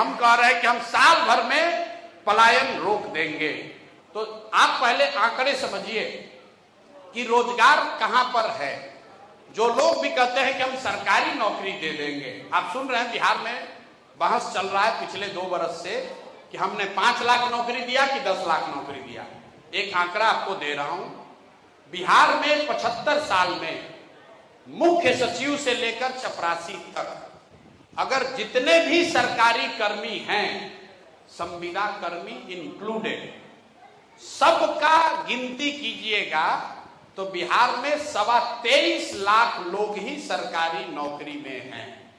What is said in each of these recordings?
हम कह रहे हैं कि हम साल भर में पलायन रोक देंगे। तो आप पहले आंकड़े समझिए कि रोजगार कहां पर है। जो लोग भी कहते हैं कि हम सरकारी नौकरी दे देंगे, आप सुन रहे हैं बिहार में बहस चल रहा है पिछले 2 बरस से कि हमने 5 लाख नौकरी दिया कि 10 लाख नौकरी दिया। एक आंकड़ा आपको दे रहा हूं, बिहार में 75 साल में मुख्य सचिव से लेकर चपरासी तक अगर जितने भी सरकारी कर्मी हैं, संविदा कर्मी इंक्लूडेड, सबका गिनती कीजिएगा तो बिहार में 23.25 लाख लोग ही सरकारी नौकरी में हैं।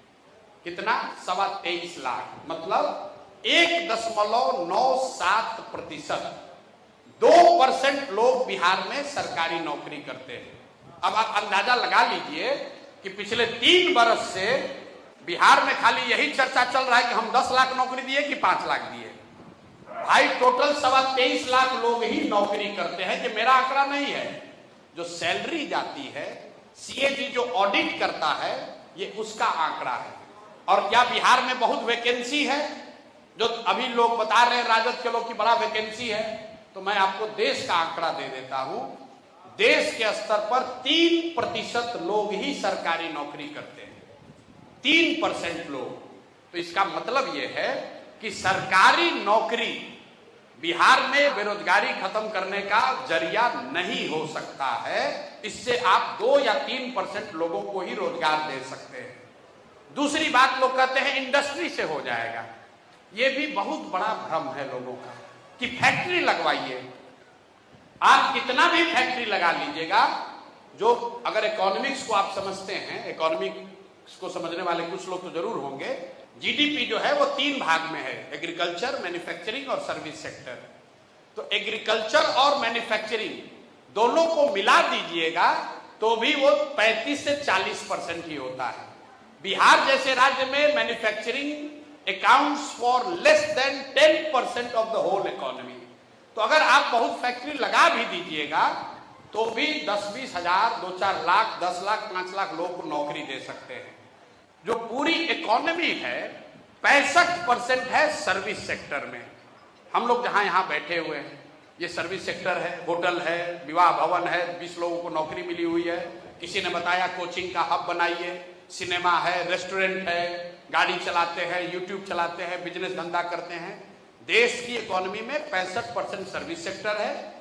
कितना? 23.25 लाख, मतलब 1.97%, 2% लोग बिहार में सरकारी नौकरी करते हैं। अब आप अंदाजा लगा लीजिए कि पिछले 3 बरस से बिहार में खाली यही चर्चा चल रहा है कि हम 10 लाख नौकरी दिए कि 5 लाख दिए। भाई टोटल 23.25 लाख लोग ही नौकरी करते हैं। कि मेरा आंकड़ा नहीं है, जो सैलरी जाती है, सीएजी जो ऑडिट करता है, ये उसका आंकड़ा है। और क्या बिहार में बहुत वैकेंसी है? जो अभी लोग बता रहे हैं राजद के लोग की बड़ा वैकेंसी है, तो मैं आपको देश का आंकड़ा दे देता हूं। देश के स्तर पर 3% लोग ही सरकारी नौकरी करते हैं, 3% लोग। तो इसका मतलब यह है कि सरकारी नौकरी बिहार में बेरोजगारी खत्म करने का जरिया नहीं हो सकता है। इससे आप 2 या 3% लोगों को ही रोजगार दे सकते हैं। दूसरी बात, लोग कहते हैं इंडस्ट्री से हो जाएगा। यह भी बहुत बड़ा भ्रम है लोगों का कि फैक्ट्री लगवाइए। आप कितना भी फैक्ट्री लगा लीजिएगा, जो अगर इकोनॉमिक्स को आप समझते हैं, इकोनॉमिक्स को समझने वाले कुछ लोग तो जरूर होंगे, जीडीपी जो है वो 3 भाग में है, एग्रीकल्चर, मैन्युफैक्चरिंग और सर्विस सेक्टर। तो एग्रीकल्चर और मैन्युफैक्चरिंग दोनों को मिला दीजिएगा तो भी वो 35 से 40% ही होता है। बिहार जैसे राज्य में manufacturing accounts for less than 10% of the whole economy. तो अगर आप बहुत फैक्ट्री लगा भी दीजिएगा तो भी 10-20 हजार, 2-4 लाख, 10 लाख, 5 लाख लोगों को नौकरी दे सकते हैं। जो पूरी इकोनॉमी है 65% है सर्विस सेक्टर में। हम लोग जहां यहां बैठे हुए हैं, ये सर्विस सेक्टर है, होटल है, विवाह भवन है, 20 लोगों को नौकरी मिली हुई है। किसी ने बताया कोचिंग का हब बनाइए, सिनेमा है, रेस्टोरेंट है, गाड़ी चलाते हैं, यूट्यूब चलाते हैं, बिजनेस धंधा करते हैं। देश की इकोनॉमी में 65% सर्विस सेक्टर है,